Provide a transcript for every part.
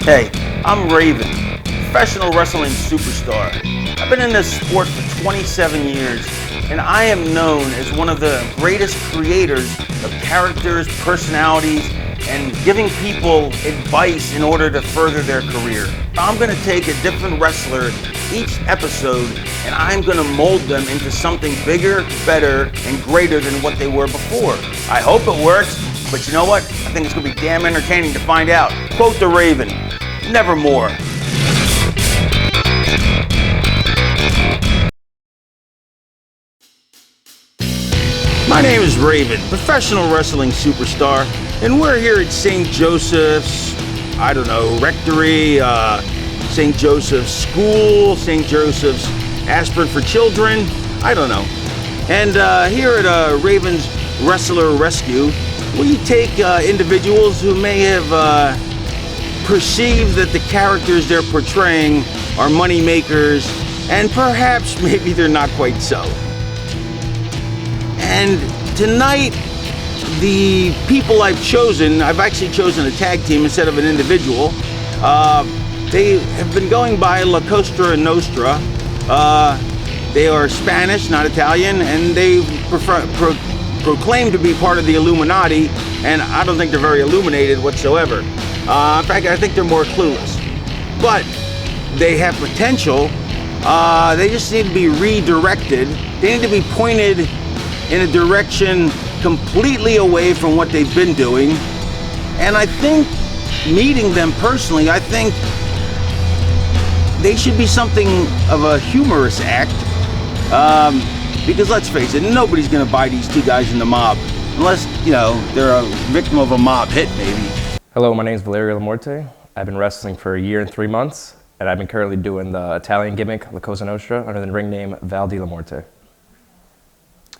Hey, I'm Raven, professional wrestling superstar. I've been in this sport for 27 years, and I am known as one of the greatest creators of characters, personalities, and giving people advice in order to further their career. I'm going to take a different wrestler each episode, and I'm going to mold them into something bigger, better, and greater than what they were before. I hope it works, but you know what? I think it's going to be damn entertaining to find out. Quote the Raven, nevermore. My name is Raven, professional wrestling superstar, and we're here at St. Joseph's, Rectory, St. Joseph's School, St. Joseph's Aspirin for Children, I don't know. And here at Raven's Wrestler Rescue, we take individuals who may have perceived that the characters they're portraying are money makers, and perhaps maybe they're not quite so. And tonight, the people I've actually chosen a tag team instead of an individual. They have been going by La Cosa Nostra. They are Spanish, not Italian, and they proclaim to be part of the Illuminati, and I don't think they're very illuminated whatsoever. In fact, I think they're more clueless. But they have potential. They just need to be redirected. They need to be pointed in a direction completely away from what they've been doing. And I think, meeting them personally, I think they should be something of a humorous act. Because let's face it, nobody's gonna buy these two guys in the mob. Unless, they're a victim of a mob hit, maybe. Hello, my name is Valerio Lamorte. I've been wrestling for a year and 3 months, and I've been currently doing the Italian gimmick, La Cosa Nostra, under the ring name Val di Lamorte.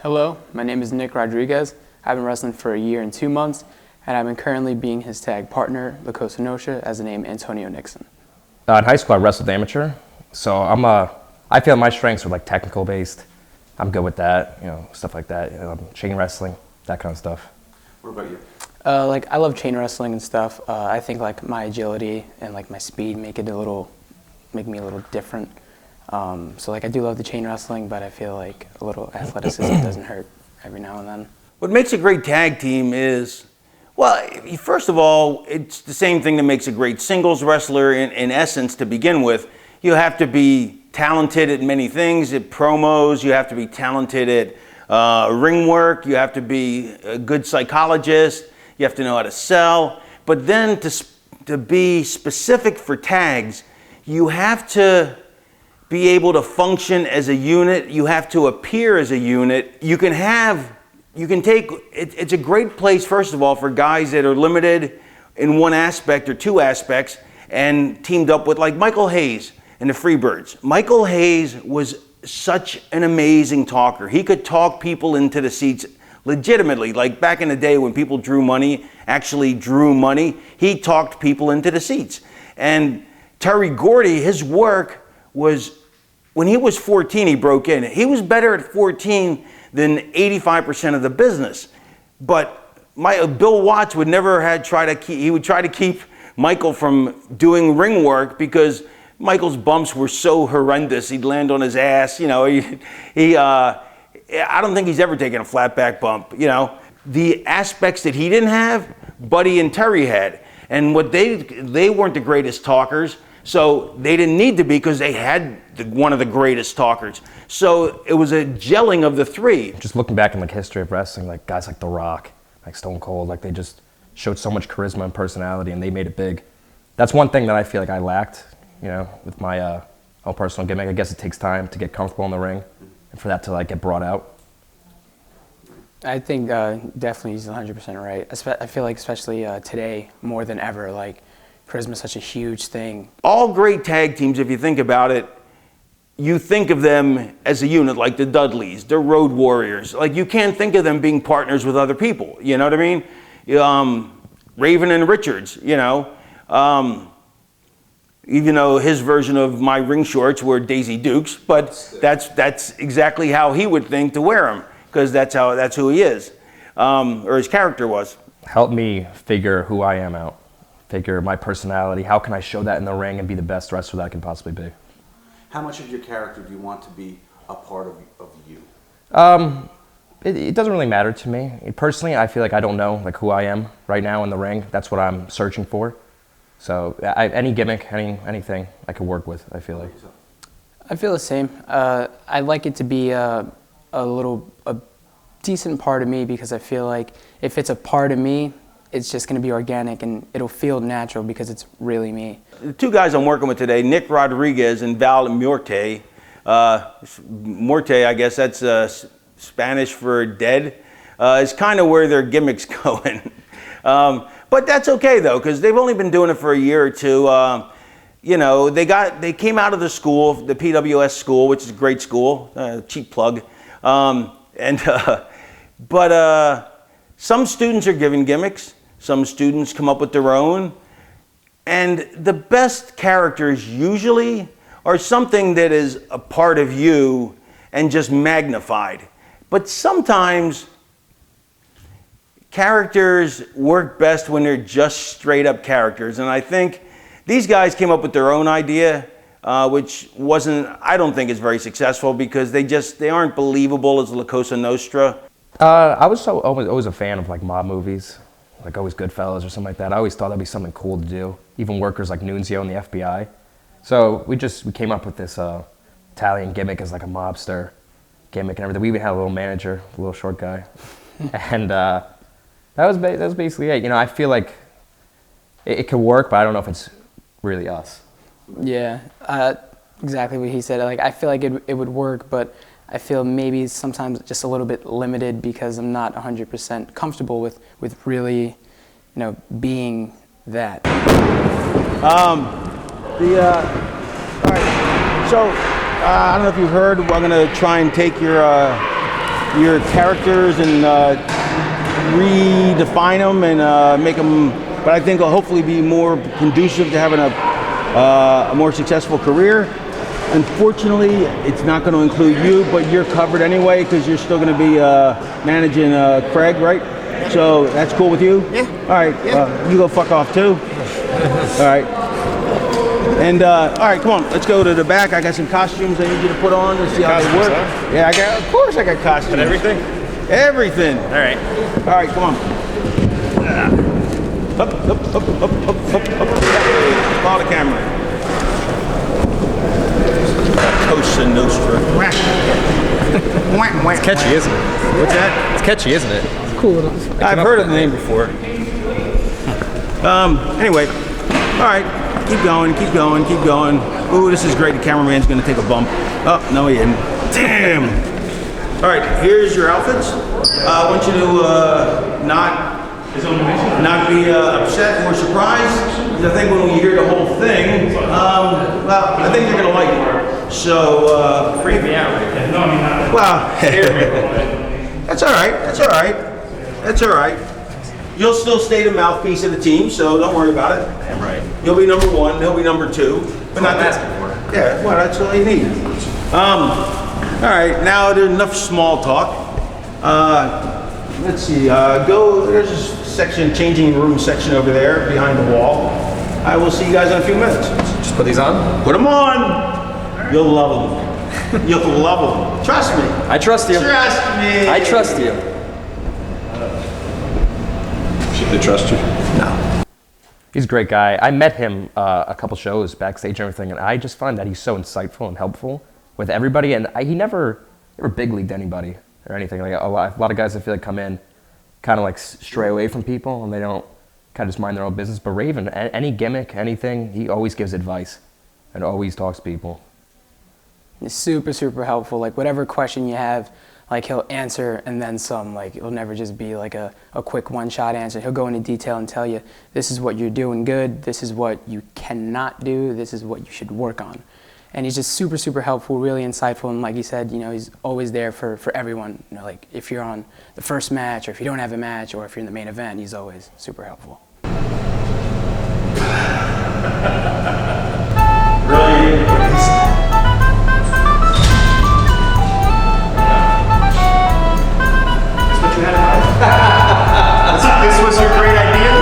Hello, my name is Nick Rodriguez. I've been wrestling for a year and 2 months, and I've been currently being his tag partner, La Cosa Nostra, as the name Antonio Nixon. In high school, I wrestled amateur, so I feel my strengths are like technical based. I'm good with that, stuff like that, chain wrestling, that kind of stuff. What about you? I love chain wrestling and stuff. I think my agility and my speed make me a little different. So I do love the chain wrestling, but I feel like a little athleticism doesn't hurt every now and then. What makes a great tag team is, well, first of all, it's the same thing that makes a great singles wrestler in essence to begin with. You have to be talented at many things, at promos, you have to be talented at ring work, you have to be a good psychologist, you have to know how to sell. But then to be specific for tags, you have to be able to function as a unit, you have to appear as a unit. It's a great place, first of all, for guys that are limited in one aspect or two aspects and teamed up with Michael Hayes and the Freebirds. Michael Hayes was such an amazing talker. He could talk people into the seats legitimately. Like back in the day when people actually drew money, he talked people into the seats. And Terry Gordy, his work was, when he was 14, he broke in. He was better at 14 than 85% of the business. But Bill Watts would never try to keep Michael from doing ring work because Michael's bumps were so horrendous. He'd land on his ass. I don't think he's ever taken a flat back bump. The aspects that he didn't have, Buddy and Terry had. And they weren't the greatest talkers. So they didn't need to be because they had one of the greatest talkers. So it was a gelling of the three. Just looking back in history of wrestling, guys like The Rock, Stone Cold, they just showed so much charisma and personality, and they made it big. That's one thing that I feel I lacked, with my own personal gimmick. I guess it takes time to get comfortable in the ring, and for that to get brought out. I think definitely he's 100% right. I feel especially today more than ever, charisma is such a huge thing. All great tag teams, if you think about it, you think of them as a unit, like the Dudleys, the Road Warriors. You can't think of them being partners with other people. You know what I mean? Raven and Richards, even though his version of my ring shorts were Daisy Dukes, but that's exactly how he would think to wear them, because that's who he is, or his character was. Help me figure who I am out. figure my personality, how can I show that in the ring and be the best wrestler that I can possibly be. How much of your character do you want to be a part of you? It doesn't really matter to me. Personally, I feel like I don't know like who I am right now in the ring. That's what I'm searching for. So any gimmick, anything I could work with, I feel like. I feel the same. I'd like it to be a decent part of me, because I feel like if it's a part of me, it's just going to be organic and it'll feel natural because it's really me. The two guys I'm working with today, Nick Rodriguez and Val Muerte. Muerte, I guess that's Spanish for dead, is kind of where their gimmick's going. But that's okay though, because they've only been doing it for a year or two. You know, they came out of the school, the PWS school, which is a great school, cheap plug. But some students are given gimmicks. Some students come up with their own. And the best characters usually are something that is a part of you and just magnified. But sometimes characters work best when they're just straight up characters. And I think these guys came up with their own idea, which I don't think is very successful, because they aren't believable as La Cosa Nostra. I was always a fan of like mob movies, like always Goodfellas or something like that. I always thought that'd be something cool to do. Even workers like Nunzio in the FBI. So we came up with this Italian gimmick as like a mobster gimmick and everything. We even had a little manager, a little short guy, and that was basically it. You know, I feel like it could work, but I don't know if it's really us. Yeah, exactly what he said. Like, I feel like it would work, but I feel maybe sometimes just a little bit limited because I'm not 100% comfortable with really, you know, being that. All right. So I don't know if you heard. I'm going to try and take your characters and redefine them and make them. But I think will hopefully be more conducive to having a more successful career. Unfortunately, it's not going to include you, but you're covered anyway because you're still going to be managing Craig, right? So that's cool with you? Yeah. All right. Yeah. You go fuck off too. All right. And all right, come on. Let's go to the back. I got some costumes I need you to put on to see how they work. Huh? Yeah, of course I got costumes. But everything? Everything. All right. All right, come on. Up. Follow the camera. Cosa Nostra. It's catchy, isn't it? What's that? It's catchy, isn't it? I've heard of the name before. Anyway, all right, keep going. Ooh, this is great. The cameraman's gonna take a bump. Oh, no, he isn't. Damn. All right, here's your outfits. I want you to not be upset or surprised, because I think when we hear the whole thing, well, I think you're gonna like it. So, Freak me out. No, I mean, not. well, Scare me a little bit. that's all right. You'll still stay the mouthpiece of the team, so don't worry about it. Damn right. You'll be number one, he'll be number two. But not That's that. asking for. Yeah, well, that's all you need. All right, now there's enough small talk. Let's see, there's a section, changing room section over there behind the wall. I will see you guys in a few minutes. Just put these on? Put them on. You'll love them. You'll love them. Trust me. I trust you. Trust me. I trust you. Should they trust you? No. He's a great guy. I met him a couple shows backstage and everything, and I just find that he's so insightful and helpful with everybody. And he never big leagued anybody or anything. Like a lot of guys I feel like come in, kind of like stray away from people, and they don't kind of just mind their own business. But Raven, any gimmick, anything, he always gives advice and always talks to people. It's super, super helpful. Like, whatever question you have, like, he'll answer and then some. Like, it'll never just be like a quick one-shot answer. He'll go into detail and tell you, this is what you're doing good, this is what you cannot do, this is what you should work on. And he's just super, super helpful, really insightful. And like he said, you know, he's always there for everyone. You know, like, if you're on the first match, or if you don't have a match, or if you're in the main event, he's always super helpful. Really? This was your great idea?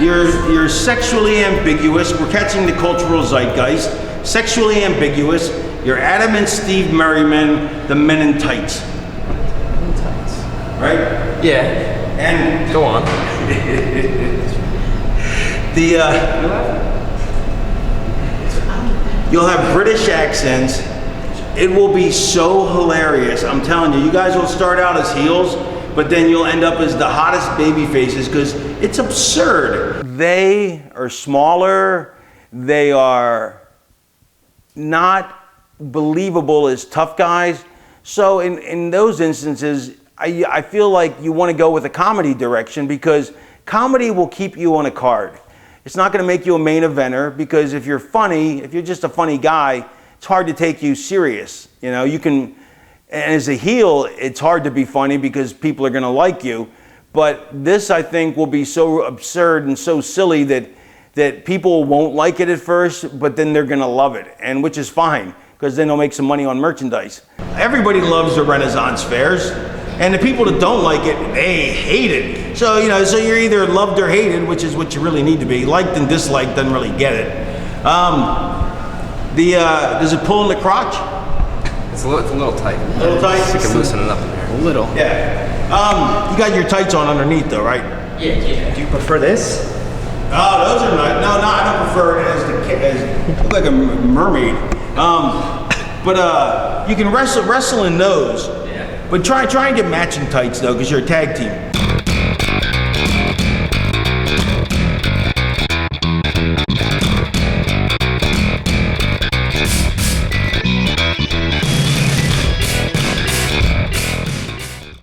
You're sexually ambiguous. We're catching the cultural zeitgeist. Sexually ambiguous. You're Adam and Steve Merriman, the Men in Tights. Men in Tights. Right? Yeah. And go on. You'll have British accents. It will be so hilarious. I'm telling you, you guys will start out as heels, but then you'll end up as the hottest baby faces because it's absurd. They are smaller. They are not believable as tough guys. So in those instances, I feel like you want to go with a comedy direction because comedy will keep you on a card. It's not going to make you a main eventer because if you're funny, if you're just a funny guy, it's hard to take you serious. You know, you can, and as a heel, it's hard to be funny because people are going to like you. But this, I think, will be so absurd and so silly that people won't like it at first, but then they're going to love it, and which is fine because then they'll make some money on merchandise. Everybody loves the Renaissance fairs, and the people that don't like it, they hate it. So, you know, so you're either loved or hated, which is what you really need to be. Liked and disliked doesn't really get it. Does it pull in the crotch? It's a little tight. A little tight? You can loosen it up in there. A little. Yeah. You got your tights on underneath though, right? Yeah. Do you prefer this? Oh, those are nice. No, I don't prefer it as look like a mermaid. But you can wrestle in those. Yeah. But try and get matching tights though, because you're a tag team.